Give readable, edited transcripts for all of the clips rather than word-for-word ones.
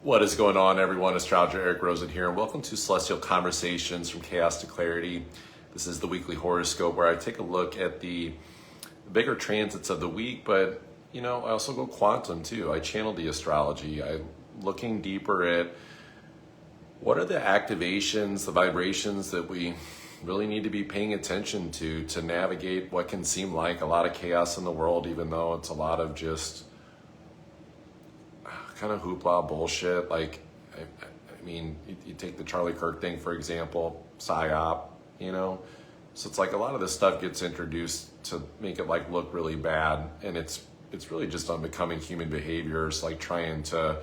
What is going on, everyone? Astrologer Eric Rosen here, and welcome to Celestial Conversations from Chaos to Clarity. This is the weekly horoscope where I take a look at the bigger transits of the week, but I also go quantum too. I channel the astrology. I'm looking deeper at what are the activations, the vibrations that we really need to be paying attention to navigate what can seem like a lot of chaos in the world, even though it's a lot of just kind of hoopla bullshit. Like, I mean, you take the Charlie Kirk thing, for example, PSYOP, So it's like a lot of this stuff gets introduced to make it like look really bad. And it's really just unbecoming human behaviors, like trying to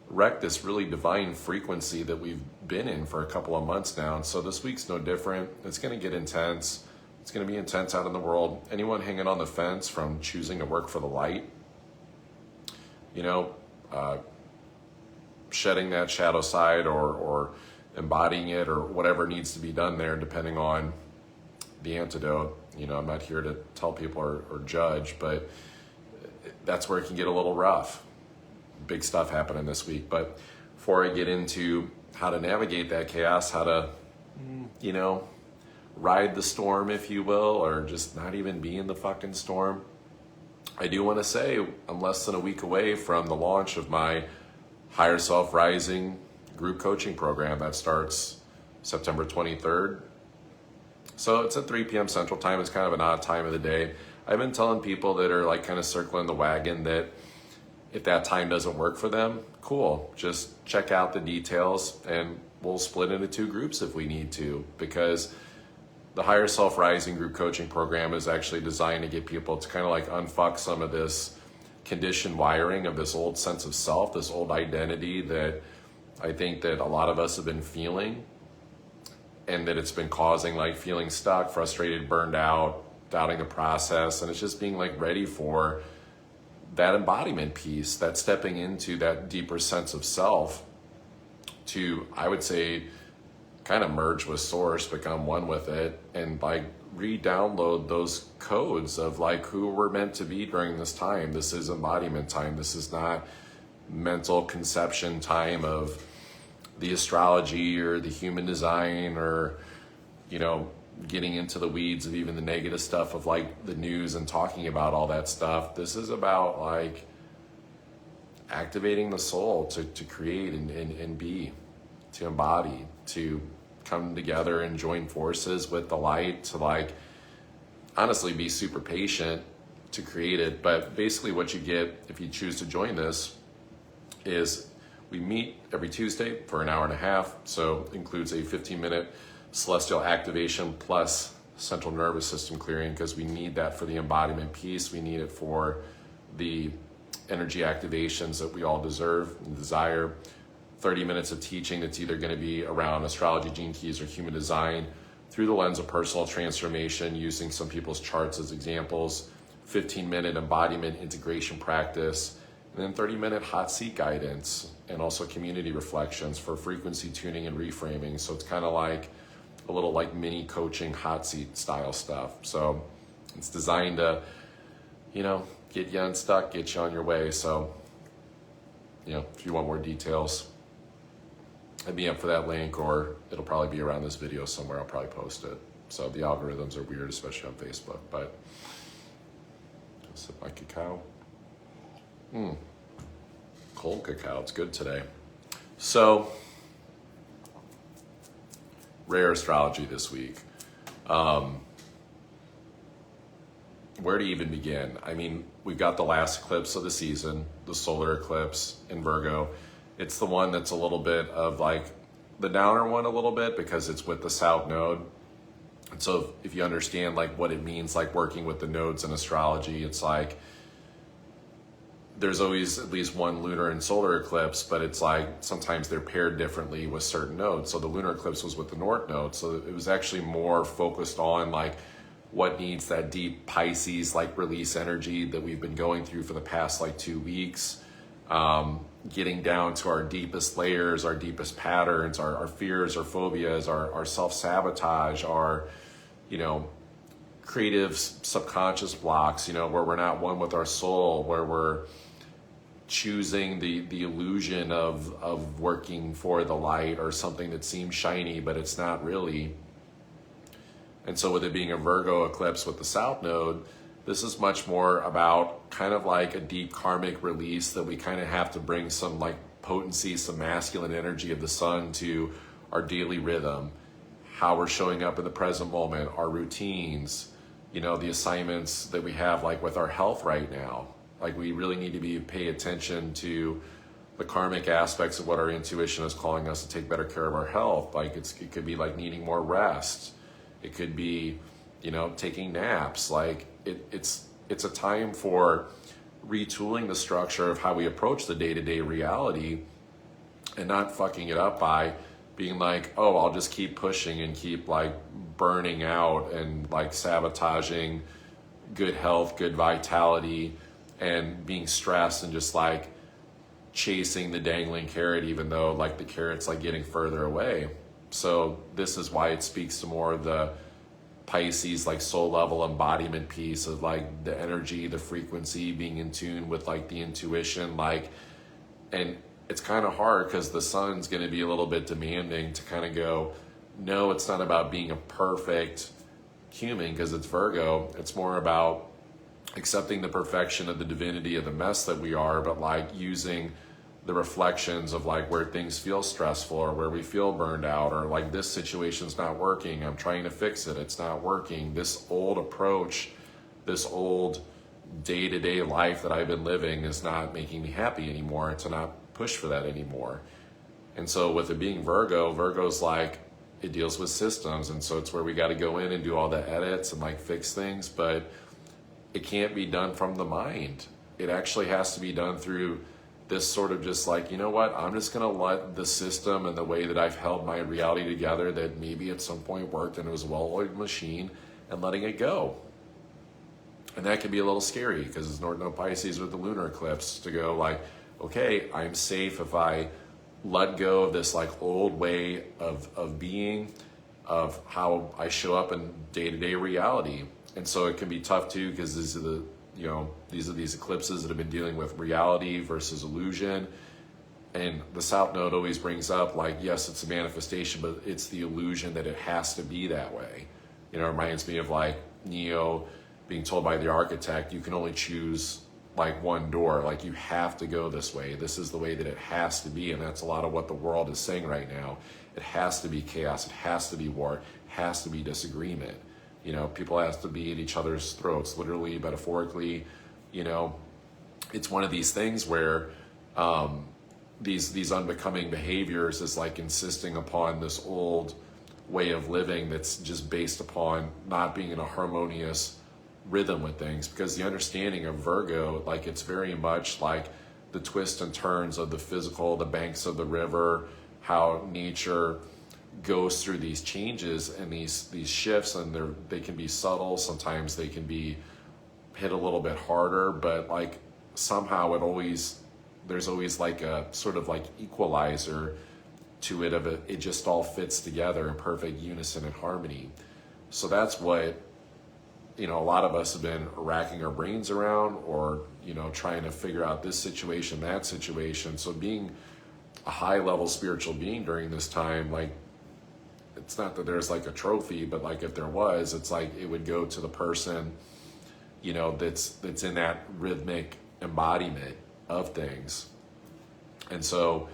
wreck this really divine frequency that we've been in for a couple of months now. And so this week's no different. It's going to get intense. It's going to be intense out in the world. Anyone hanging on the fence from choosing to work for the light, shedding that shadow side or embodying it or whatever needs to be done there, depending on the antidote. I'm not here to tell people or judge, but that's where it can get a little rough. Big stuff happening this week. But before I get into how to navigate that chaos, how to, ride the storm, if you will, or just not even be in the fucking storm, I do want to say I'm less than a week away from the launch of my Higher Self Rising group coaching program that starts September 23rd. So it's at 3 p.m. Central Time. It's kind of an odd time of the day. I've been telling people that are like kind of circling the wagon that if that time doesn't work for them, cool. Just check out the details and we'll split into 2 groups if we need to, because the Higher Self Rising group coaching program is actually designed to get people to kind of like unfuck some of this conditioned wiring of this old sense of self, this old identity that I think that a lot of us have been feeling, and that it's been causing like feeling stuck, frustrated, burned out, doubting the process. And it's just being like ready for that embodiment piece, that stepping into that deeper sense of self to, I would say, kind of merge with source, become one with it, and like re-download those codes of like who we're meant to be during this time. This is embodiment time. This is not mental conception time of the astrology or the human design or, getting into the weeds of even the negative stuff of like the news and talking about all that stuff. This is about like activating the soul to create and be, to embody, to come together and join forces with the light, to like honestly be super patient to create it. But basically what you get if you choose to join this is we meet every Tuesday for an hour and a half. So it includes a 15-minute celestial activation plus central nervous system clearing, because we need that for the embodiment piece. We need it for the energy activations that we all deserve and desire. 30 minutes of teaching that's either going to be around astrology, gene keys, or human design through the lens of personal transformation, using some people's charts as examples. 15-minute embodiment integration practice, and then 30-minute hot seat guidance, and also community reflections for frequency tuning and reframing. So it's kind of like a little like mini coaching hot seat style stuff. So it's designed to, get you unstuck, get you on your way. So, if you want more details, I'd be up for that link, or it'll probably be around this video somewhere. I'll probably post it. So the algorithms are weird, especially on Facebook. But I'll sip my cacao. Cold cacao. It's good today. So rare astrology this week. Where to even begin? I mean, we've got the last eclipse of the season, the solar eclipse in Virgo. It's the one that's a little bit of like the downer one a little bit, because it's with the South Node. And so if you understand like what it means, like working with the nodes in astrology, it's like there's always at least one lunar and solar eclipse, but it's like sometimes they're paired differently with certain nodes. So the lunar eclipse was with the North Node. So it was actually more focused on like what needs that deep Pisces like release energy that we've been going through for the past like 2 weeks. Getting down to our deepest layers, our deepest patterns, our fears, our phobias, our self-sabotage, our, creative subconscious blocks, where we're not one with our soul, where we're choosing the illusion of working for the light or something that seems shiny, but it's not really. And so with it being a Virgo eclipse with the South Node, this is much more about kind of like a deep karmic release that we kind of have to bring some like potency, some masculine energy of the sun to our daily rhythm, how we're showing up in the present moment, our routines, you know, the assignments that we have like with our health right now. Like we really need to pay attention to the karmic aspects of what our intuition is calling us to take better care of our health. Like it could be like needing more rest. It could be, you know, taking naps. Like it's a time for retooling the structure of how we approach the day-to-day reality and not fucking it up by being like, oh, I'll just keep pushing and keep like burning out and like sabotaging good health, good vitality, and being stressed and just like chasing the dangling carrot, even though like the carrot's like getting further away. So this is why it speaks to more of the Pisces like soul level embodiment piece of like the energy, the frequency, being in tune with like the intuition, like, and it's kind of hard because the sun's going to be a little bit demanding to kind of go, no, it's not about being a perfect human because it's Virgo. It's more about accepting the perfection of the divinity of the mess that we are, but like using the reflections of like where things feel stressful or where we feel burned out or like this situation's not working, I'm trying to fix it, it's not working. This old approach, this old day-to-day life that I've been living is not making me happy anymore, to not push for that anymore. And so with it being Virgo, Virgo's like, it deals with systems, and so it's where we got to go in and do all the edits and like fix things, but it can't be done from the mind. It actually has to be done through this sort of just like, you know what, I'm just going to let the system and the way that I've held my reality together that maybe at some point worked and it was a well-oiled machine, and letting it go. And that can be a little scary because it's North Node Pisces with the lunar eclipse to go like, okay, I'm safe if I let go of this like old way of being, of how I show up in day-to-day reality. And so it can be tough too because these are these eclipses that have been dealing with reality versus illusion. And the South Node always brings up like, yes, it's a manifestation, but it's the illusion that it has to be that way. You know, it reminds me of like Neo being told by the architect, you can only choose like one door, like you have to go this way. This is the way that it has to be. And that's a lot of what the world is saying right now. It has to be chaos. It has to be war. It has to be disagreement. You know, people have to be at each other's throats, literally, metaphorically. You know, it's one of these things where these unbecoming behaviors is like insisting upon this old way of living that's just based upon not being in a harmonious rhythm with things. Because the understanding of Virgo, like it's very much like the twists and turns of the physical, the banks of the river, how nature goes through these changes and these shifts, and they can be subtle, sometimes they can be hit a little bit harder, but like somehow there's always like a sort of like equalizer to it, it just all fits together in perfect unison and harmony. So that's what, you know, a lot of us have been racking our brains around, or, you know, trying to figure out this situation, that situation. So being a high level spiritual being during this time, like, it's not that there's like a trophy, but like if there was, it's like it would go to the person, you know, that's in that rhythmic embodiment of things. And so,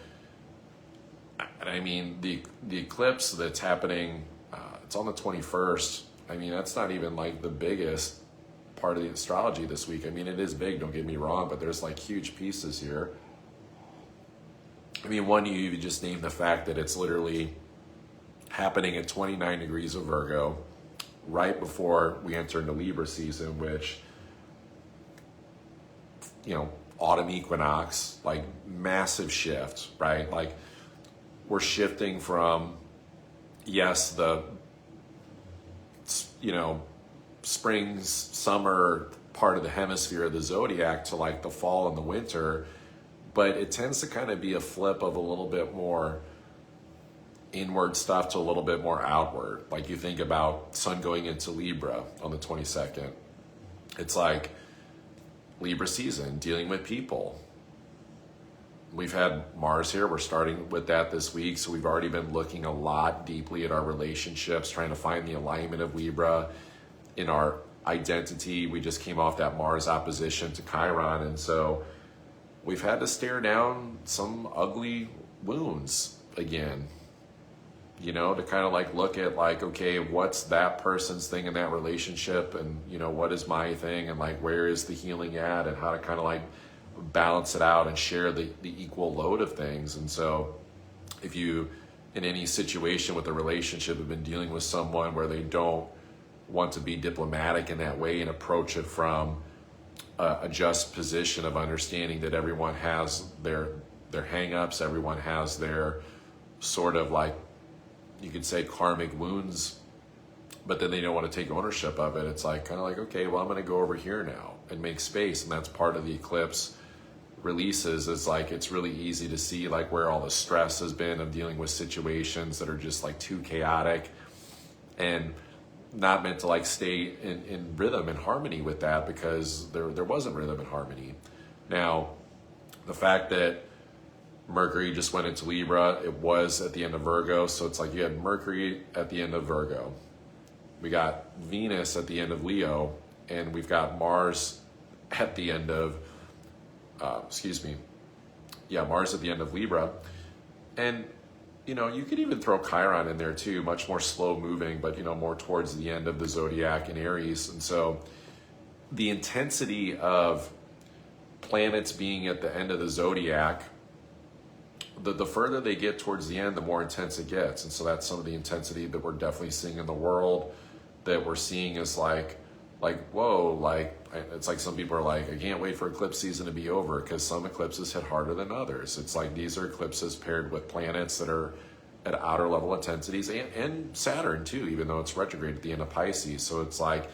I mean, the eclipse that's happening, it's on the 21st. I mean, that's not even like the biggest part of the astrology this week. I mean, it is big, don't get me wrong, but there's like huge pieces here. I mean, one, you just name the fact that it's literally happening at 29 degrees of Virgo, right before we enter into Libra season, which, you know, autumn equinox, like massive shift, right? Like we're shifting from, yes, the, you know, spring, summer part of the hemisphere of the zodiac to like the fall and the winter, but it tends to kind of be a flip of a little bit more inward stuff to a little bit more outward. Like you think about Sun going into Libra on the 22nd. It's like Libra season, dealing with people, we've had Mars here. We're starting with that this week. So we've already been looking a lot deeply at our relationships, trying to find the alignment of Libra in our identity. We just came off that Mars opposition to Chiron. And so we've had to stare down some ugly wounds again, you know, to kind of like look at like, okay, what's that person's thing in that relationship? And, you know, what is my thing? And like, where is the healing at? And how to kind of like balance it out and share the equal load of things. And so if you, in any situation with a relationship, have been dealing with someone where they don't want to be diplomatic in that way and approach it from a just position of understanding that everyone has their hang-ups, everyone has their sort of like, you could say karmic wounds, but then they don't want to take ownership of it. It's like kind of like, okay, well, I'm going to go over here now and make space. And that's part of the eclipse releases, is like, it's really easy to see like where all the stress has been of dealing with situations that are just like too chaotic and not meant to like stay in rhythm and harmony with that, because there wasn't rhythm and harmony. Now, the fact that Mercury just went into Libra, it was at the end of Virgo. So it's like you had Mercury at the end of Virgo. We got Venus at the end of Leo, and we've got Mars at the end of, Mars at the end of Libra. And, you know, you could even throw Chiron in there too, much more slow moving, but, you know, more towards the end of the zodiac in Aries. And so the intensity of planets being at the end of the zodiac, the further they get towards the end, the more intense it gets. And so that's some of the intensity that we're definitely seeing in the world, that we're seeing is like, whoa, like, it's like some people are like, I can't wait for eclipse season to be over, because some eclipses hit harder than others. It's like these are eclipses paired with planets that are at outer level intensities, and Saturn too, even though it's retrograde at the end of Pisces. So it's like,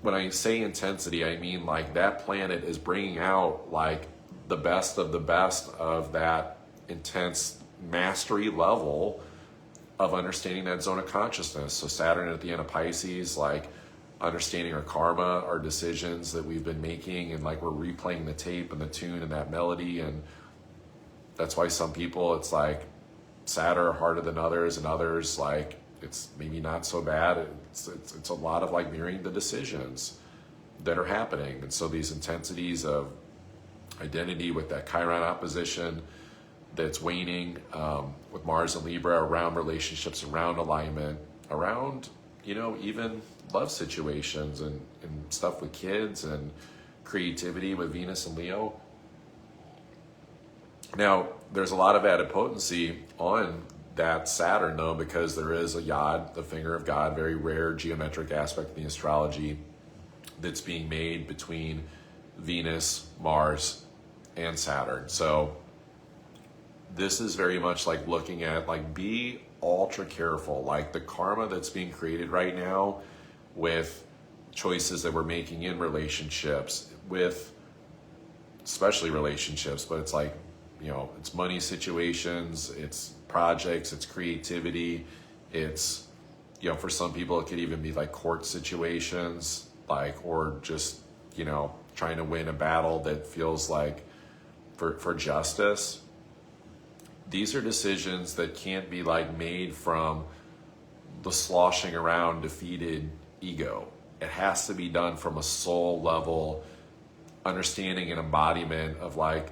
when I say intensity, I mean like that planet is bringing out like the best of that intense mastery level of understanding that zone of consciousness. So Saturn at the end of Pisces, like understanding our karma, our decisions that we've been making, and like we're replaying the tape and the tune and that melody. And that's why some people, it's like sadder or harder than others, and others like it's maybe not so bad. It's a lot of like mirroring the decisions that are happening. And so these intensities of identity with that Chiron opposition that's waning, with Mars and Libra, around relationships, around alignment, around, you know, even love situations and stuff with kids, and creativity with Venus and Leo. Now, there's a lot of added potency on that Saturn though, because there is a Yod, the finger of God, very rare geometric aspect in the astrology that's being made between Venus, Mars, and Saturn. So this is very much like looking at like, be ultra careful, like the karma that's being created right now with choices that we're making in relationships, with especially relationships, but it's like, you know, it's money situations, it's projects, it's creativity, it's, you know, for some people it could even be like court situations, like, or just, you know, trying to win a battle that feels like for justice. These are decisions that can't be like made from the sloshing around defeated ego. It has to be done from a soul level understanding and embodiment of like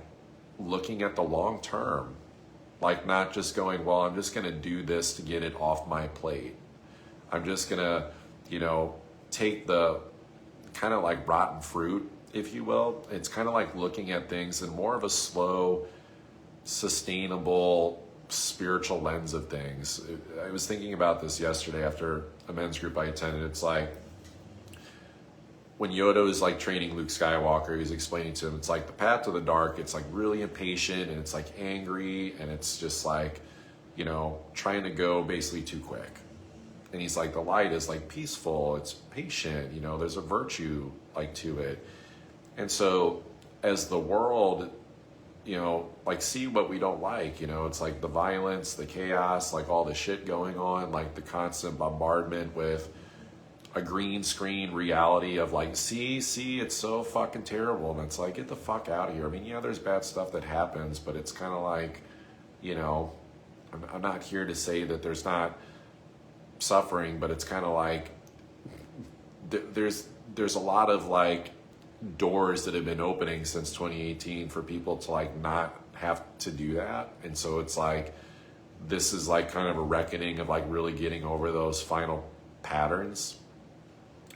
looking at the long term, like not just going, well, I'm just going to do this to get it off my plate. I'm just going to, you know, take the kind of like rotten fruit, if you will. It's kind of like looking at things in more of a slow, sustainable, spiritual lens of things. I was thinking about this yesterday after a men's group I attended. It's like when Yoda is like training Luke Skywalker, he's explaining to him, it's like the path to the dark, it's like really impatient, and it's like angry, and it's just like, you know, trying to go basically too quick. And he's like, the light is like peaceful, it's patient, you know, there's a virtue like to it. And so as the world, you know, like see what we don't like, you know, it's like the violence, the chaos, like all the shit going on, like the constant bombardment with a green screen reality of like, see, it's so fucking terrible. And it's like, get the fuck out of here. I mean, yeah, there's bad stuff that happens, but it's kind of like, you know, I'm not here to say that there's not suffering, but it's kind of like, there's a lot of like doors that have been opening since 2018 for people to like not have to do that. And so it's like, this is like kind of a reckoning of like really getting over those final patterns.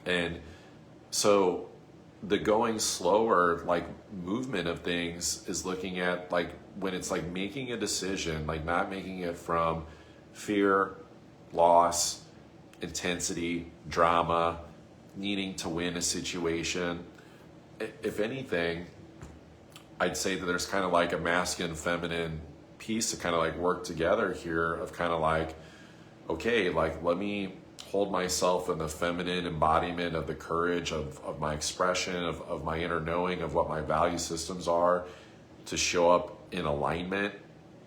And so the going slower like movement of things is looking at like when it's like making a decision, like not making it from fear, loss, intensity, drama, needing to win a situation. If anything, I'd say that there's kind of like a masculine, feminine piece to kind of like work together here of kind of like, okay, like let me hold myself in the feminine embodiment of the courage of my expression, of my inner knowing of what my value systems are, to show up in alignment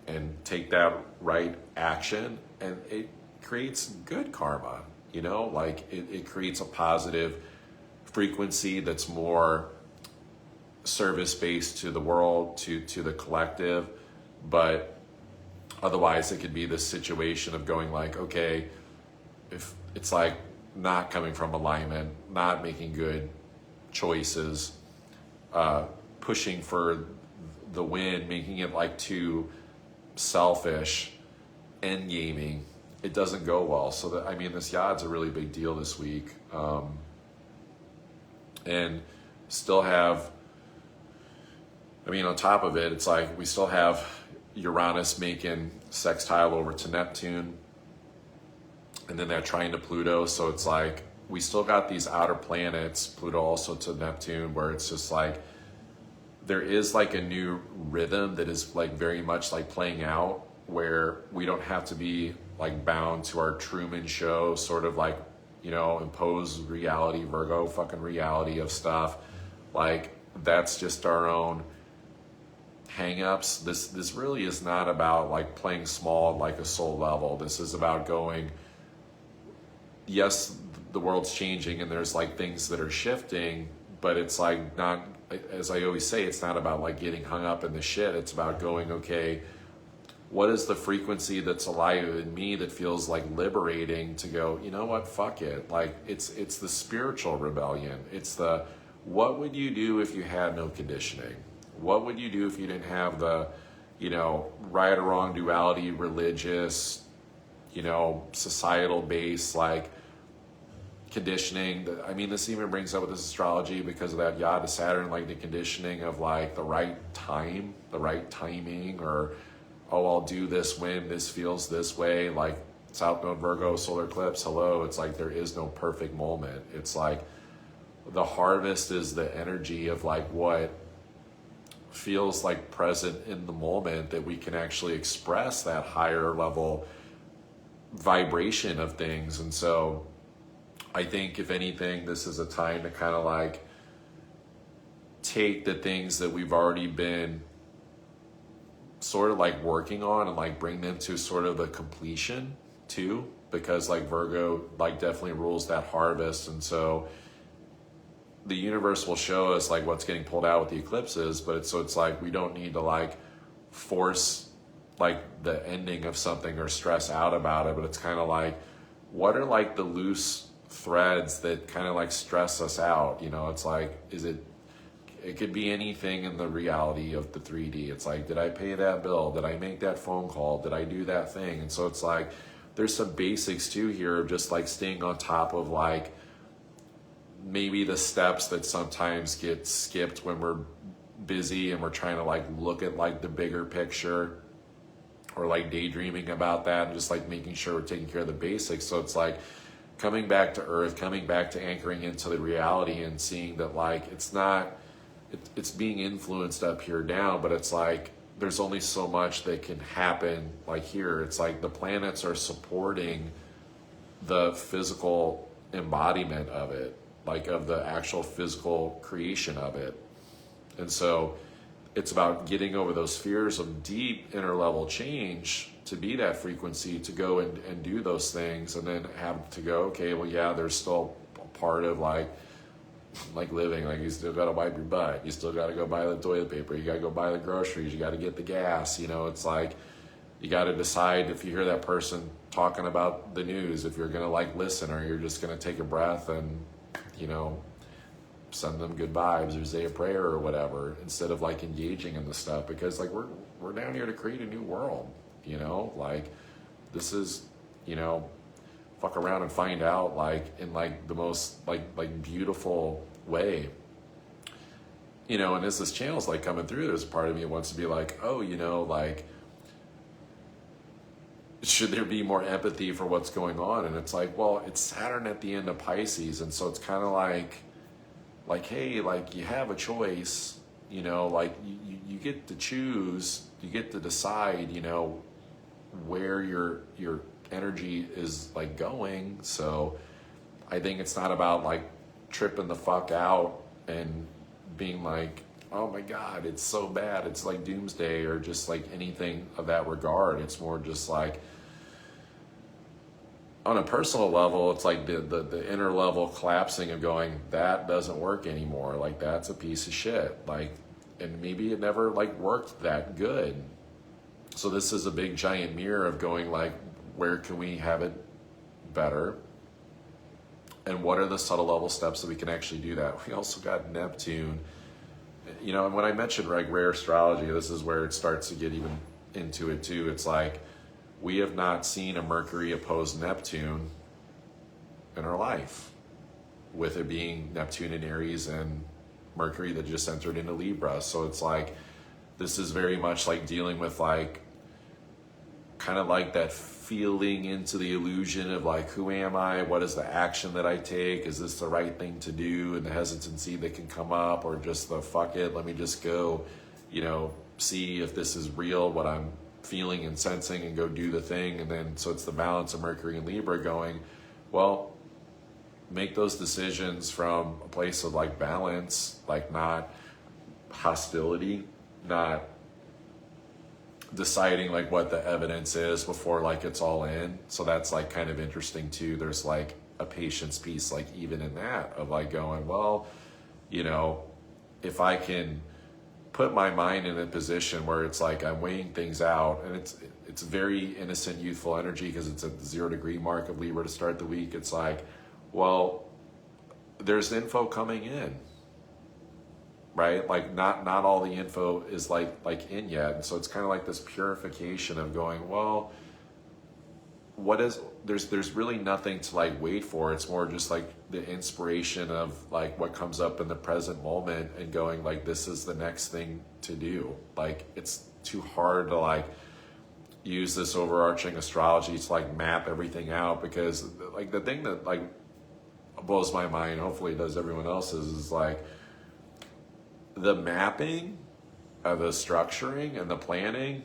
and take that right action. And it creates good karma, you know, like it creates a positive frequency that's more service-based to the world, to the collective. But otherwise it could be this situation of going like, okay, if it's like not coming from alignment, not making good choices, pushing for the win, making it like too selfish, end gaming, it doesn't go well. So that, I mean, this yod's a really big deal this week. And still have, I mean, on top of it, it's like we still have Uranus making sextile over to Neptune, and then they're trying to Pluto. So it's like we still got these outer planets, Pluto also to Neptune, where it's just like there is like a new rhythm that is like very much like playing out, where we don't have to be like bound to our Truman Show sort of like, you know, imposed reality, Virgo fucking reality of stuff. Like that's just our own hang-ups. This really is not about like playing small like a soul level. This is about going, yes, the world's changing and there's like things that are shifting, but it's like not, as I always say, it's not about like getting hung up in the shit. It's about going, okay, what is the frequency that's alive in me that feels like liberating to go, you know what, fuck it. Like it's the spiritual rebellion. It's the, what would you do if you had no conditioning? What would you do if you didn't have the, you know, right or wrong duality, religious, you know, societal base, like conditioning? I mean, this even brings up with this astrology because of that Yod to Saturn, like the conditioning of like the right time, the right timing, or, oh, I'll do this when this feels this way, like South Node Virgo, solar eclipse, hello. It's like there is no perfect moment. It's like the harvest is the energy of like what feels like present in the moment, that we can actually express that higher level vibration of things. And so I think if anything, this is a time to kind of like take the things that we've already been sort of like working on and like bring them to sort of a completion too, because like Virgo like definitely rules that harvest. And so the universe will show us like what's getting pulled out with the eclipses, but it's like we don't need to like force like the ending of something or stress out about it, but it's kind of like, what are like the loose threads that kind of like stress us out? You know, it's like, it could be anything in the reality of the 3D. It's like, did I pay that bill? Did I make that phone call? Did I do that thing? And so it's like, there's some basics too here of just like staying on top of like maybe the steps that sometimes get skipped when we're busy and we're trying to like look at like the bigger picture, or like daydreaming about that, and just like making sure we're taking care of the basics. So it's like coming back to earth, coming back to anchoring into the reality and seeing that like it's not, it's being influenced up here now, but it's like there's only so much that can happen like here. It's like the planets are supporting the physical embodiment of it, like of the actual physical creation of it. And so it's about getting over those fears of deep inner level change to be that frequency, to go and do those things, and then have to go, okay, well, yeah, there's still part of like living. Like you still got to wipe your butt. You still got to go buy the toilet paper. You got to go buy the groceries. You got to get the gas. You know, it's like you got to decide if you hear that person talking about the news, if you're going to like listen or you're just going to take a breath and, you know, send them good vibes or say a prayer or whatever instead of like engaging in the stuff, because like we're down here to create a new world, you know, like this is, you know, fuck around and find out like in like the most like beautiful way, you know. And as this channel's like coming through, there's a part of me that wants to be like, oh, you know, like should there be more empathy for what's going on? And it's like, well, it's Saturn at the end of Pisces, and so it's kind of like, hey, like you have a choice, you know, like you get to choose, you get to decide, you know, where your energy is like going. So I think it's not about like tripping the fuck out and being like, oh my God, it's so bad, it's like doomsday or just like anything of that regard. It's more just like on a personal level, it's like the inner level collapsing of going, that doesn't work anymore. Like that's a piece of shit. Like, and maybe it never like worked that good. So this is a big giant mirror of going like, where can we have it better? And what are the subtle level steps that we can actually do that? We also got Neptune, you know, and when I mentioned like rare astrology, this is where it starts to get even into it too. It's like, we have not seen a Mercury opposed Neptune in our life, with it being Neptune in Aries and Mercury that just entered into Libra. So it's like, this is very much like dealing with like, kind of like that feeling into the illusion of like, who am I? What is the action that I take? Is this the right thing to do? And the hesitancy that can come up, or just the fuck it, let me just go, you know, see if this is real, what I'm feeling and sensing, and go do the thing. And then, so it's the balance of Mercury and Libra going, well, make those decisions from a place of like balance, like not hostility, not deciding like what the evidence is before like it's all in. So that's like kind of interesting too. There's like a patience piece, like even in that, of like going, well, you know, if I can put my mind in a position where it's like I'm weighing things out, and it's very innocent, youthful energy, because it's at the 0 degree mark of Libra to start the week. It's like, well, there's info coming in, right? Like not all the info is like in yet. And so it's kind of like this purification of going, well, what is, there's really nothing to like wait for. It's more just like the inspiration of like what comes up in the present moment, and going like, this is the next thing to do. Like it's too hard to like use this overarching astrology to like map everything out, because like the thing that like blows my mind, hopefully it does everyone else's, is like the mapping of the structuring and the planning.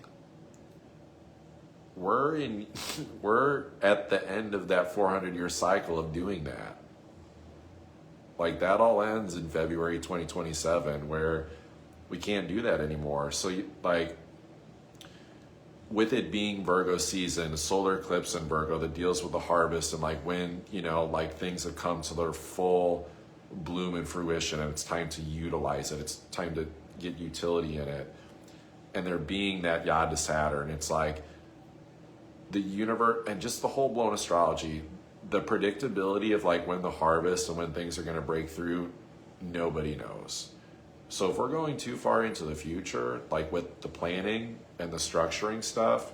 We're at the end of that 400-year cycle of doing that. Like that all ends in February 2027, where we can't do that anymore. So like with it being Virgo season, solar eclipse in Virgo that deals with the harvest, and like when, you know, like things have come to their full bloom and fruition, and it's time to utilize it, it's time to get utility in it, and there being that yod to Saturn, it's like the universe, and just the whole blown astrology, the predictability of like when the harvest and when things are going to break through, nobody knows. So if we're going too far into the future, like with the planning and the structuring stuff,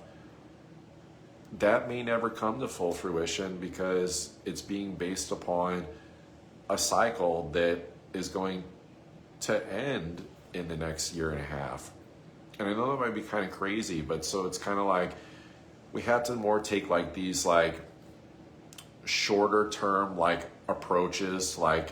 that may never come to full fruition, because it's being based upon a cycle that is going to end in the next year and a half. And I know that might be kind of crazy, but so it's kind of like we have to more take like these like shorter term like approaches, like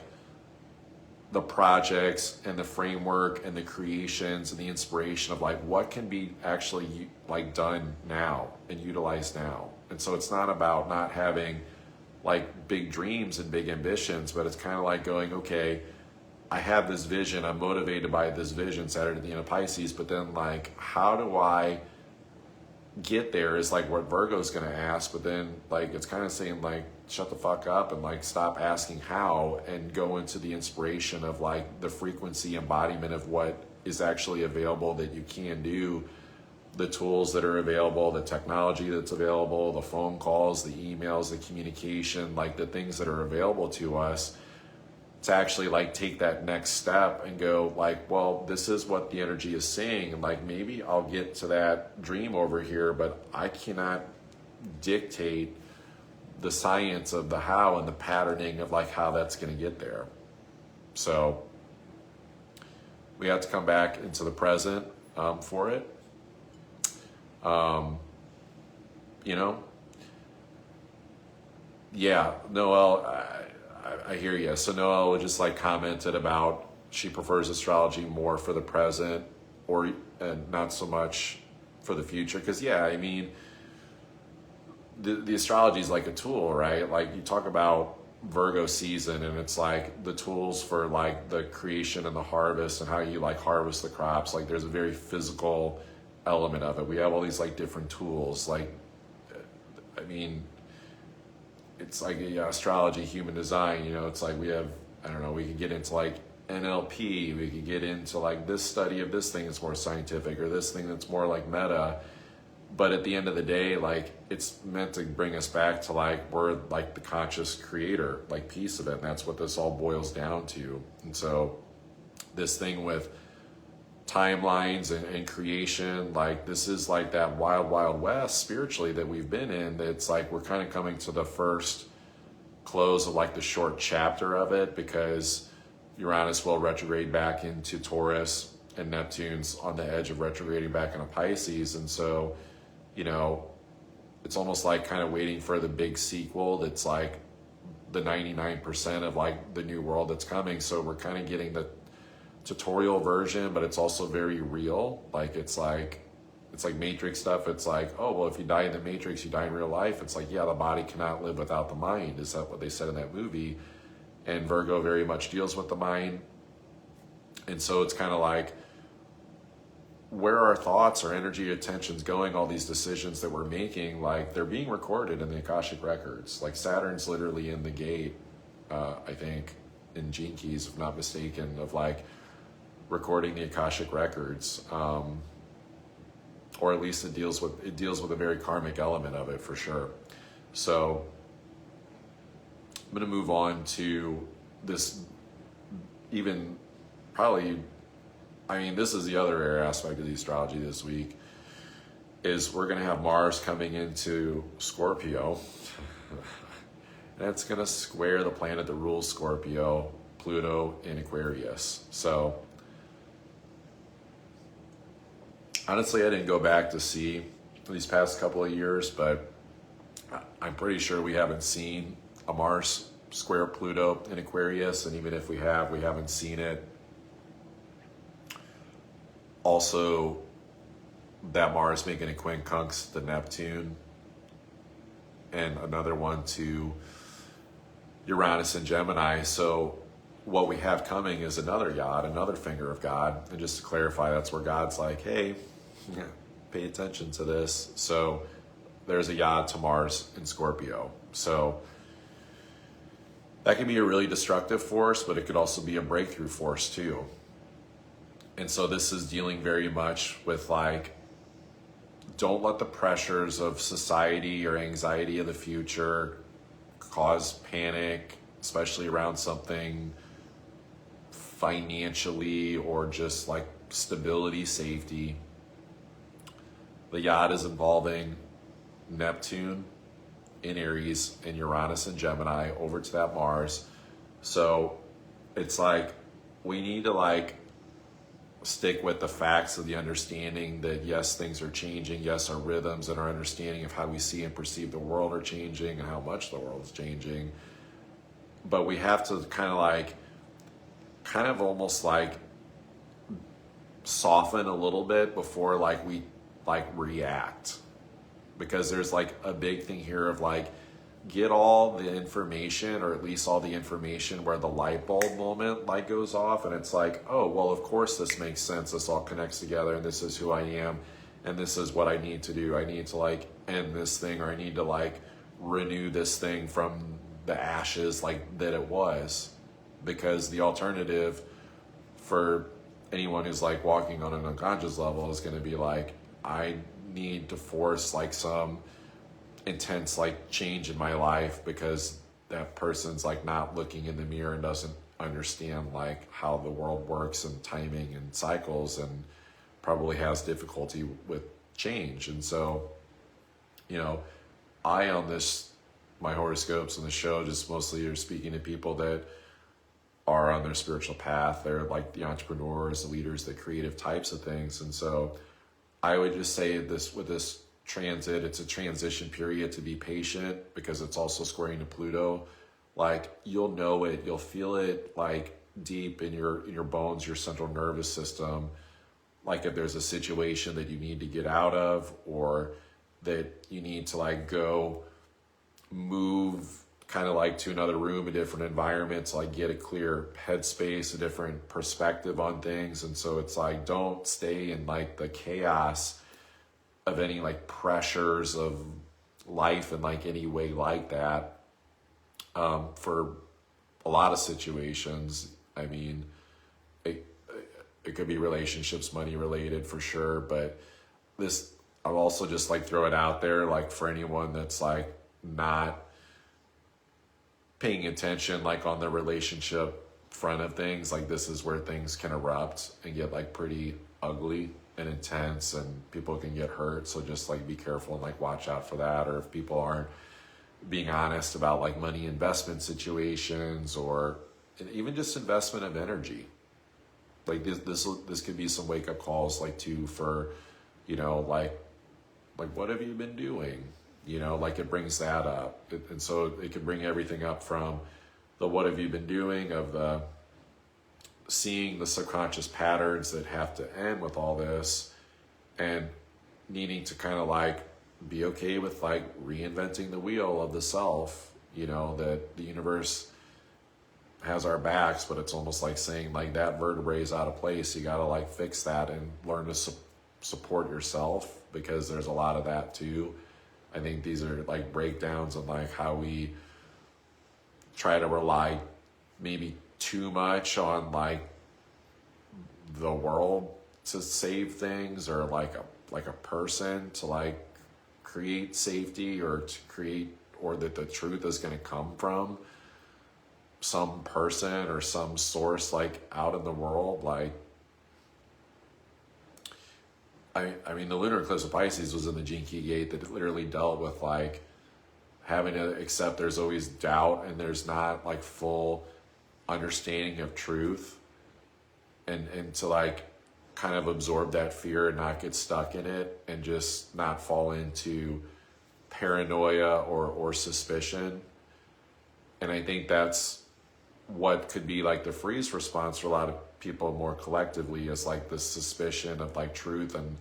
the projects and the framework and the creations and the inspiration of like what can be actually like done now and utilized now. And so it's not about not having like big dreams and big ambitions, but it's kind of like going, okay, I have this vision, I'm motivated by this vision, Saturn at the end of Pisces, but then like, how do I get there is like what Virgo's going to ask, but then like, it's kind of saying like, shut the fuck up and like stop asking how and go into the inspiration of like the frequency embodiment of what is actually available that you can do, the tools that are available, the technology that's available, the phone calls, the emails, the communication, like the things that are available to us, to actually like take that next step and go like, well, this is what the energy is saying, and like maybe I'll get to that dream over here, but I cannot dictate the science of the how and the patterning of like how that's going to get there. So we have to come back into the present for it. You know, yeah, Noelle, I hear you. So Noelle just like commented about she prefers astrology more for the present, or and not so much for the future. Because yeah, I mean, the astrology is like a tool, right? Like you talk about Virgo season, and it's like the tools for like the creation and the harvest and how you like harvest the crops. Like there's a very physical element of it. We have all these like different tools. Like, I mean, it's like astrology, human design, you know, it's like we have, I don't know, we could get into like NLP, we could get into like this study of this thing that's more scientific or this thing that's more like meta. But at the end of the day, like it's meant to bring us back to like we're like the conscious creator, like piece of it. And that's what this all boils down to. And so this thing with timelines and creation, like this is like that wild, wild west spiritually that we've been in. That's like we're kind of coming to the first close of like the short chapter of it, because Uranus will retrograde back into Taurus and Neptune's on the edge of retrograding back into Pisces. And so, you know, it's almost like kind of waiting for the big sequel that's like the 99% of like the new world that's coming. So we're kind of getting the tutorial version, but it's also very real. Like it's like Matrix stuff. It's like, oh, well, if you die in the Matrix, you die in real life. It's like, yeah, the body cannot live without the mind. Is that what they said in that movie? And Virgo very much deals with the mind. And so it's kind of like, where our thoughts, our energy, attention's going, all these decisions that we're making, like they're being recorded in the Akashic records. Like Saturn's literally in the gate, I think, in Gene Keys, if not mistaken, of like recording the Akashic records. Or at least it deals with a very karmic element of it for sure. So I'm going to move on to this even probably, I mean, this is the other aspect of the astrology this week, is we're going to have Mars coming into Scorpio. And it's going to square the planet that rules Scorpio, Pluto, and Aquarius. So honestly, I didn't go back to see these past couple of years, but I'm pretty sure we haven't seen a Mars square Pluto in Aquarius. And even if we have, we haven't seen it. Also, that Mars making a quincunx to Neptune, and another one to Uranus and Gemini. So what we have coming is another Yod, another finger of God. And just to clarify, that's where God's like, hey, pay attention to this. So there's a Yod to Mars in Scorpio. So that can be a really destructive force, but it could also be a breakthrough force too. And so this is dealing very much with like, don't let the pressures of society or anxiety of the future cause panic, especially around something financially or just like stability, safety. The Yod is involving Neptune in Aries and Uranus and Gemini over to that Mars. So it's like we need to like stick with the facts of the understanding that yes, things are changing. Yes, our rhythms and our understanding of how we see and perceive the world are changing and how much the world is changing. But we have to kind of almost like soften a little bit before like we like react. Because there's like a big thing here of like, get all the information, or at least all the information where the light bulb moment like goes off, and it's like, oh, well, of course this makes sense. This all connects together, and this is who I am, and this is what I need to do. I need to like end this thing, or I need to like renew this thing from the ashes like that it was. Because the alternative for anyone who's like walking on an unconscious level is going to be like, I need to force like some intense like change in my life because that person's like not looking in the mirror and doesn't understand like how the world works and timing and cycles, and probably has difficulty with change. And so, you know, I on this, my horoscopes on the show, just mostly are speaking to people that are on their spiritual path. They're like the entrepreneurs, the leaders, the creative types of things. And so I would just say this, with this transit, it's a transition period, to be patient, because it's also squaring to Pluto. Like, you'll know it, you'll feel it like deep in your bones, your central nervous system. Like if there's a situation that you need to get out of, or that you need to like go move kind of like to another room, a different environment, to like get a clear headspace, a different perspective on things. And so it's like, don't stay in like the chaos of any like pressures of life in like any way like that. For a lot of situations, I mean, it could be relationships, money related for sure, but this, I'll also just like throw it out there, like for anyone that's like not paying attention like on the relationship front of things, like this is where things can erupt and get like pretty ugly and intense, and people can get hurt. So just like be careful and like watch out for that. Or if people aren't being honest about like money investment situations, or even just investment of energy, like this could be some wake up calls like too, for, you know, like what have you been doing? You know, like it brings that up. And so it can bring everything up from the what have you been doing, of the seeing the subconscious patterns that have to end with all this, and needing to kind of like be okay with like reinventing the wheel of the self, you know, that the universe has our backs, but it's almost like saying like that vertebrae is out of place. You got to like fix that and learn to support yourself, because there's a lot of that too. I think these are like breakdowns on like how we try to rely maybe too much on like the world to save things, or like a person to like create safety, or to create, or that the truth is going to come from some person or some source like out in the world. Like, I mean, the lunar eclipse of Pisces was in the Gene Key gate that literally dealt with like having to accept there's always doubt and there's not like full understanding of truth, and to like kind of absorb that fear and not get stuck in it, and just not fall into paranoia or suspicion. And I think that's what could be like the freeze response for a lot of people more collectively, is like this suspicion of like truth and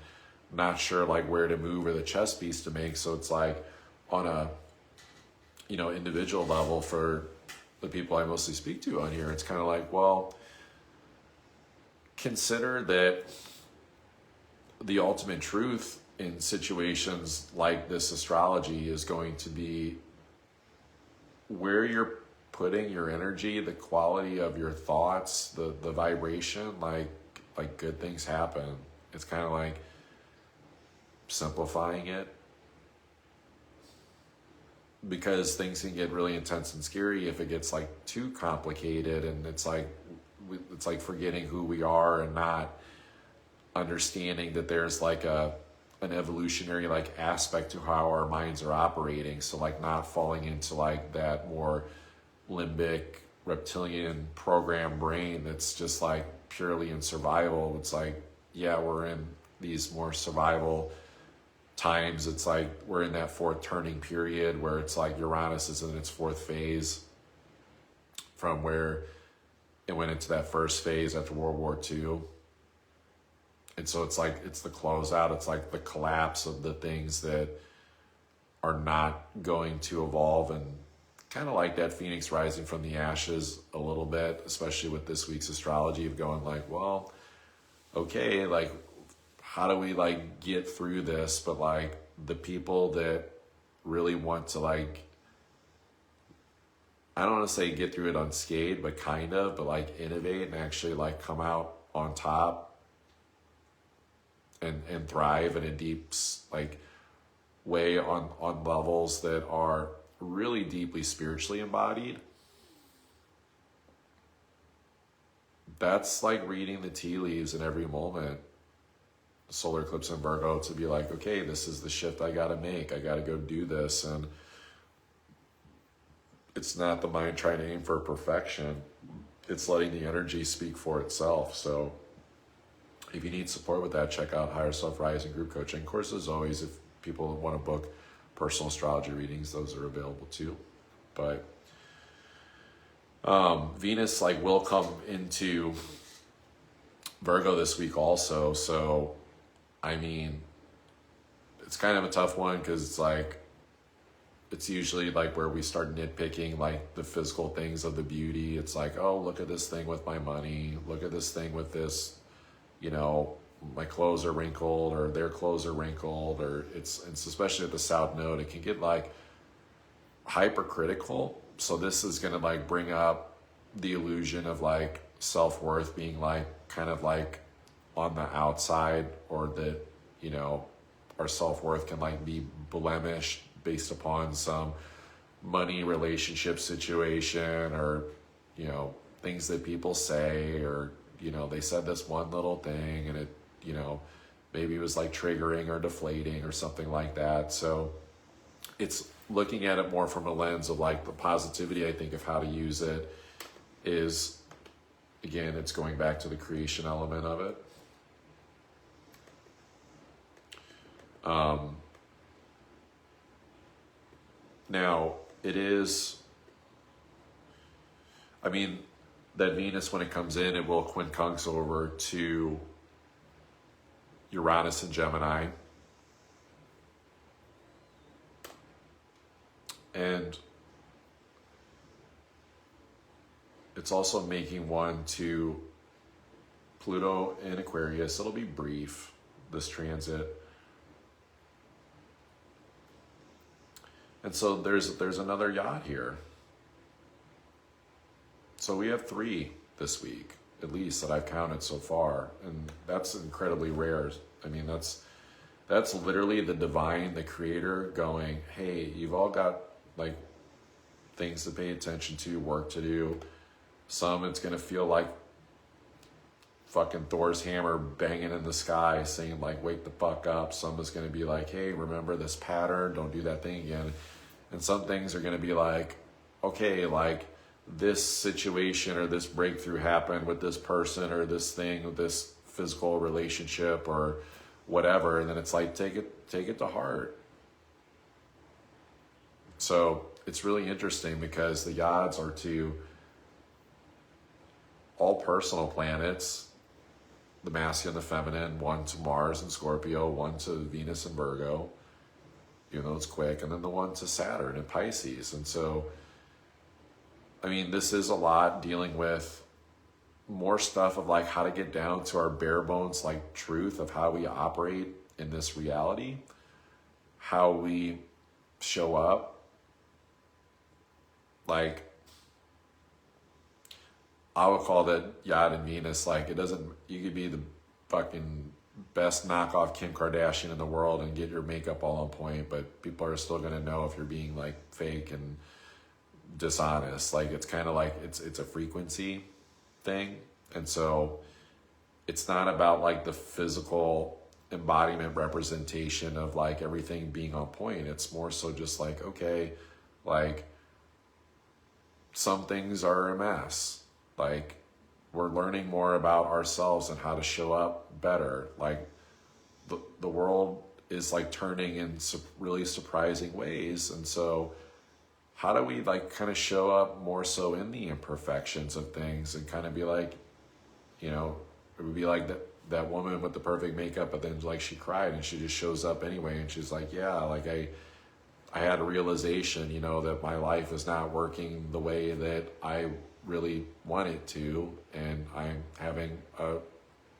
not sure like where to move or the chess piece to make. So it's like on a, you know, individual level, for the people I mostly speak to on here, it's kind of like, well, consider that the ultimate truth in situations like this astrology is going to be where you're putting your energy, the quality of your thoughts, the vibration, like good things happen. It's kind of like simplifying it, because things can get really intense and scary if it gets like too complicated, and it's like forgetting who we are and not understanding that there's like an evolutionary like aspect to how our minds are operating. So like not falling into like that more limbic reptilian program brain that's just like purely in survival. It's like, yeah, we're in these more survival times. It's like we're in that fourth turning period where it's like Uranus is in its fourth phase from where it went into that first phase after World War II. And so it's like, it's the closeout. It's like the collapse of the things that are not going to evolve, and kind of like that phoenix rising from the ashes a little bit, especially with this week's astrology of going like, well, okay, like how do we like get through this? But like the people that really want to like I don't want to say get through it unscathed, but kind of, but like innovate and actually like come out on top and thrive in a deep like way on levels that are really deeply spiritually embodied. That's like reading the tea leaves in every moment. Solar eclipse in Virgo, to be like, okay, this is the shift I got to make. I got to go do this. And it's not the mind trying to aim for perfection. It's letting the energy speak for itself. So if you need support with that, check out Higher Self Rising Group Coaching. Of course, as always, if people want to book personal astrology readings, those are available too. But Venus like will come into Virgo this week also. So, I mean, it's kind of a tough one because it's like, it's usually like where we start nitpicking like the physical things of the beauty. It's like, oh, look at this thing with my money. Look at this thing with this, you know, my clothes are wrinkled or their clothes are wrinkled, or it's especially at the South Node, it can get like hypercritical. So this is going to like bring up the illusion of like self-worth being like kind of like on the outside, or that, you know, our self-worth can like be blemished based upon some money relationship situation, or, you know, things that people say, or, you know, they said this one little thing and it, you know, maybe it was like triggering or deflating or something like that. So it's looking at it more from a lens of like the positivity, I think, of how to use it is, again, it's going back to the creation element of it. Now, it is, I mean, that Venus, when it comes in, it will quincunx over to Uranus and Gemini. And it's also making one to Pluto in Aquarius. It'll be brief, this transit. And so there's another yacht here. So we have 3 this week, at least, that I've counted so far. And that's incredibly rare. I mean, that's literally the divine, the creator going, hey, you've all got like things to pay attention to, work to do. Some it's going to feel like fucking Thor's hammer banging in the sky saying like, wake the fuck up. Some is going to be like, hey, remember this pattern, don't do that thing again. And some things are going to be like, okay, like this situation or this breakthrough happened with this person or this thing, with this physical relationship or whatever. And then it's like, take it to heart. So it's really interesting because the odds are to all personal planets, the masculine, the feminine, one to Mars and Scorpio, one to Venus and Virgo, even though it's quick, and then the one to Saturn and Pisces. And so, I mean, this is a lot dealing with more stuff of like how to get down to our bare bones, like truth of how we operate in this reality, how we show up. Like, I would call that yacht and Venus, like, it doesn't, you could be the fucking best knockoff Kim Kardashian in the world and get your makeup all on point, but people are still going to know if you're being like fake and dishonest. Like, it's kind of like, it's a frequency thing. And so it's not about like the physical embodiment representation of like everything being on point. It's more so just like, okay, like some things are a mess. Like, we're learning more about ourselves and how to show up better. Like, the world is like turning in really surprising ways. And so how do we like kind of show up more so in the imperfections of things and kind of be like, you know, it would be like that woman with the perfect makeup, but then like she cried and she just shows up anyway. And she's like, yeah, like I had a realization, you know, that my life is not working the way that I really want it to, and I'm having a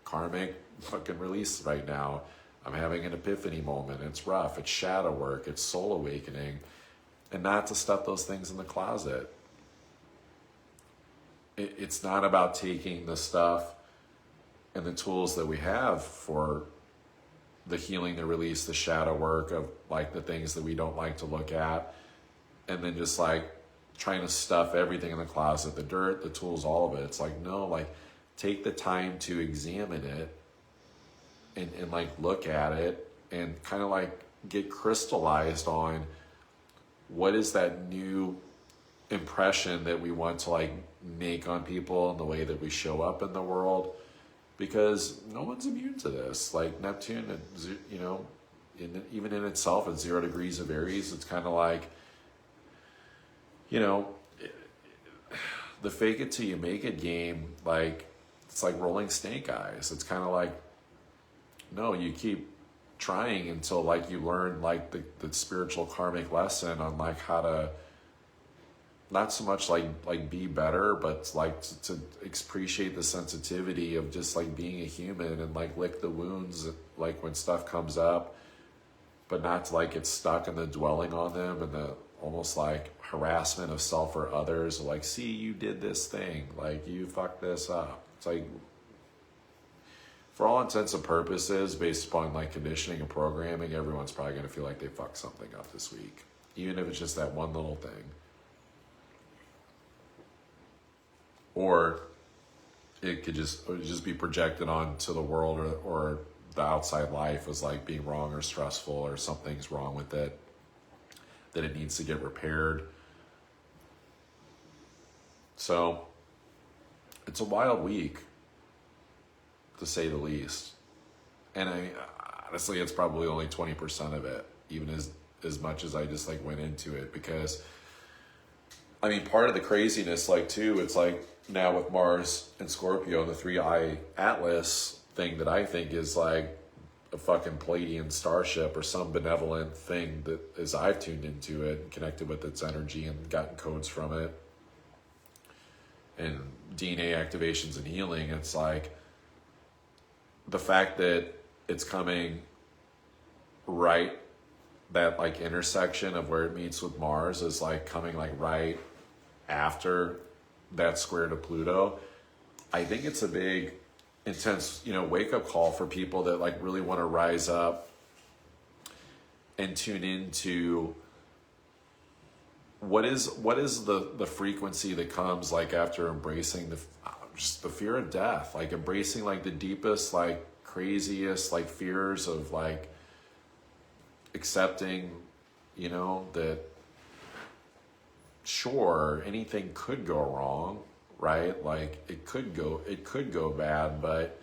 karmic fucking release right now. I'm having an epiphany moment. It's rough. It's shadow work. It's soul awakening. And not to stuff those things in the closet. it's not about taking the stuff and the tools that we have for the healing, the release, the shadow work of like the things that we don't like to look at, and then just like trying to stuff everything in the closet, the dirt, the tools, all of it. It's like, no, like take the time to examine it and like look at it and kind of like get crystallized on what is that new impression that we want to like make on people and the way that we show up in the world, because no one's immune to this. Like Neptune, you know, even in itself at 0 degrees of Aries, it's kind of like, you know, the fake it till you make it game, like it's like rolling snake eyes. It's kind of like, no, you keep trying until like you learn like the spiritual karmic lesson on like how to not so much like be better, but like to appreciate the sensitivity of just like being a human and like lick the wounds like when stuff comes up, but not to like get stuck in the dwelling on them and the almost like harassment of self or others, like, see, you did this thing, like you fucked this up. It's like, for all intents and purposes, based upon like conditioning and programming, everyone's probably going to feel like they fucked something up this week, even if it's just that one little thing. Or it could just be projected onto the world or the outside life as like being wrong or stressful or something's wrong with it, that it needs to get repaired. So it's a wild week, to say the least. And honestly, it's probably only 20% of it, even as much as I just like went into it, because I mean, part of the craziness, like too, it's like now with Mars and Scorpio, the 3-eye Atlas thing that I think is like a fucking Palladian starship or some benevolent thing that as I've tuned into it and connected with its energy and gotten codes from it and DNA activations and healing. It's like the fact that it's coming right, that like intersection of where it meets with Mars is like coming like right after that square to Pluto. I think it's a big, intense, you know, wake up call for people that like really want to rise up and tune into what is the frequency that comes like after embracing just the fear of death, like embracing like the deepest, like craziest, like fears of like accepting, you know, that sure, anything could go wrong, right? Like it could go bad, but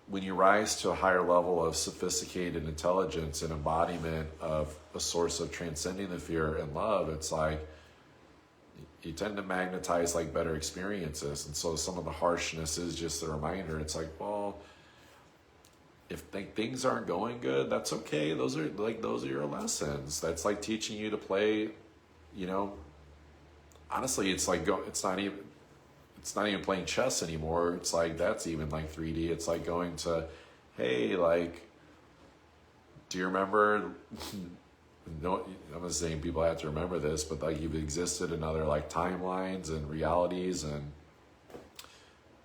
when you rise to a higher level of sophisticated intelligence and embodiment of a source of transcending the fear and love, it's like you tend to magnetize like better experiences. And so some of the harshness is just a reminder. It's like, well, if things aren't going good, that's okay. Those are your lessons. That's like teaching you to play, you know, honestly, it's like it's not even playing chess anymore. It's like, that's even like 3D. It's like going to, hey, like, do you remember, no, I'm not saying people have to remember this, but like you've existed in other like timelines and realities, and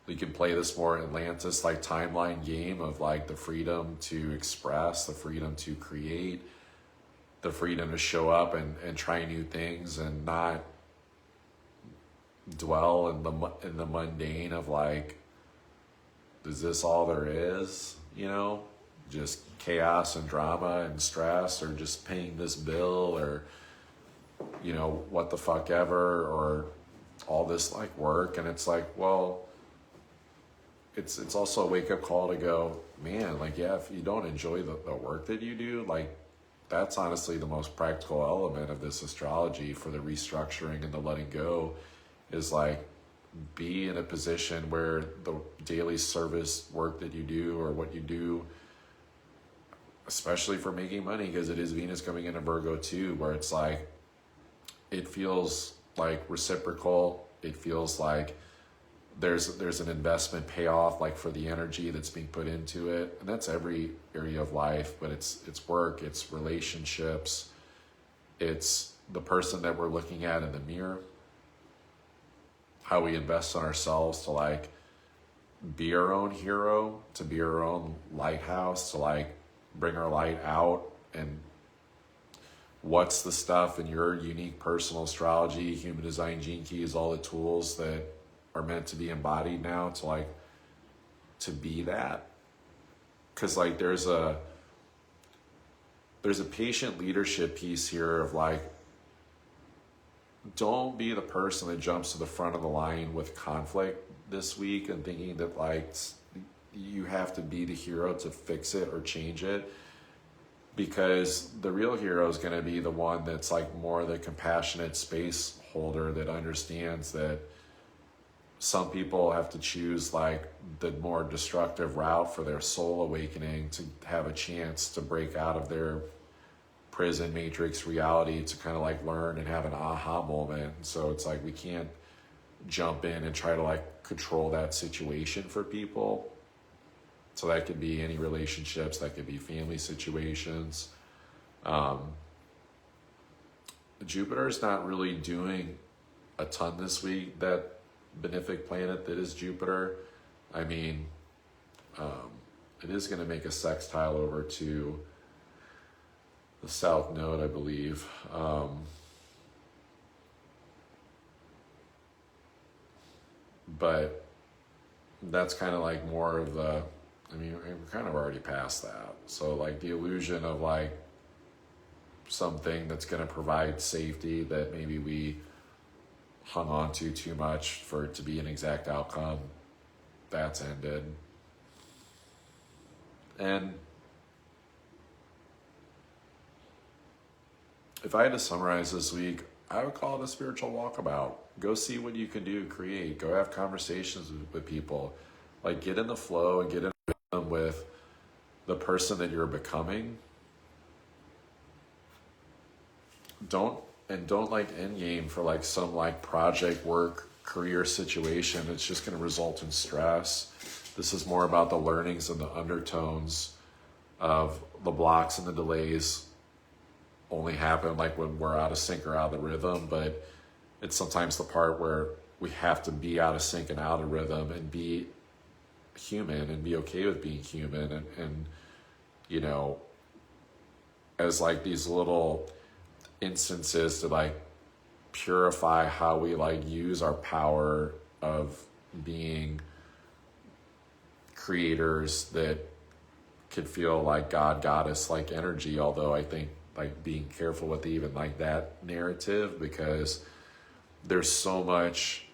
we can play this more Atlantis like timeline game of like the freedom to express, the freedom to create, the freedom to show up and try new things and not dwell in the mundane of like, is this all there is? You know, just chaos and drama and stress, or just paying this bill, or, you know, what the fuck ever, or all this like work. And it's like, well, it's also a wake-up call to go, man, like, yeah, if you don't enjoy the work that you do, like, that's honestly the most practical element of this astrology for the restructuring and the letting go, is like, be in a position where the daily service work that you do, or what you do, especially for making money, because it is Venus coming into Virgo too, where it's like, it feels like reciprocal. It feels like there's an investment payoff, like for the energy that's being put into it. And that's every area of life, but it's work, it's relationships, it's the person that we're looking at in the mirror. how we invest in ourselves to like be our own hero, to be our own lighthouse, to like bring our light out. And what's the stuff in your unique personal astrology, human design, gene keys, all the tools that are meant to be embodied now to like to be that. Because like there's a patient leadership piece here of like, don't be the person that jumps to the front of the line with conflict this week and thinking that like you have to be the hero to fix it or change it, because the real hero is going to be the one that's like more the compassionate space holder that understands that some people have to choose like the more destructive route for their soul awakening to have a chance to break out of their prison matrix reality, to kind of like learn and have an aha moment. So it's like we can't jump in and try to like control that situation for people. So that could be any relationships, that could be family situations. Jupiter is not really doing a ton this week, that benefic planet that is Jupiter. I mean, it is going to make a sextile over to the South Node, I believe. But that's kind of like more of the, I mean, we're kind of already past that. So like the illusion of like something that's going to provide safety that maybe we hung on to too much for it to be an exact outcome, that's ended. And if I had to summarize this week, I would call it a spiritual walkabout. Go see what you can do, create, go have conversations with people, like get in the flow and get in rhythm with the person that you're becoming. Don't like end game for like some like project work career situation. It's just going to result in stress. This is more about the learnings and the undertones of the blocks and the delays only happen like when we're out of sync or out of the rhythm, but it's sometimes the part where we have to be out of sync and out of rhythm and be human and be okay with being human and you know, as like these little instances to like purify how we like use our power of being creators that could feel like God goddess like energy. Although I think like being careful with even like that narrative, because there's so much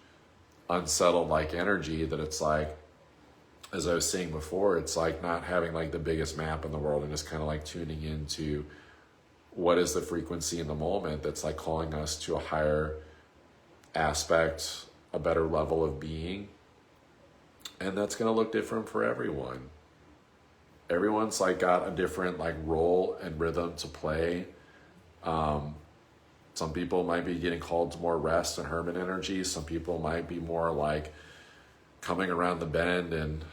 unsettled like energy that it's like, as I was saying before, it's like not having like the biggest map in the world and just kind of like tuning into what is the frequency in the moment that's like calling us to a higher aspect, a better level of being. And that's going to look different for everyone. Everyone's like got a different like role and rhythm to play. Some people might be getting called to more rest and hermit energy. Some people might be more like coming around the bend and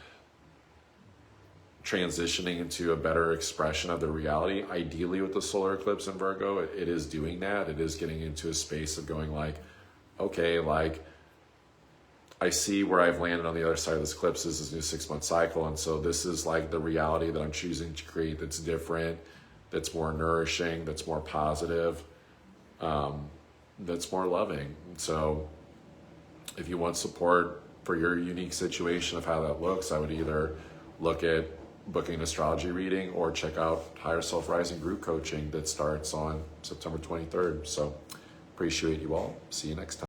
transitioning into a better expression of the reality. Ideally with the solar eclipse in Virgo, it is doing that. It is getting into a space of going like, okay, like I see where I've landed on the other side of this eclipse. This is a new 6-month cycle. And so this is like the reality that I'm choosing to create that's different, that's more nourishing, that's more positive, that's more loving. So if you want support for your unique situation of how that looks, I would either look at booking an astrology reading or check out Higher Self Rising group coaching that starts on September 23rd. So appreciate you all. See you next time.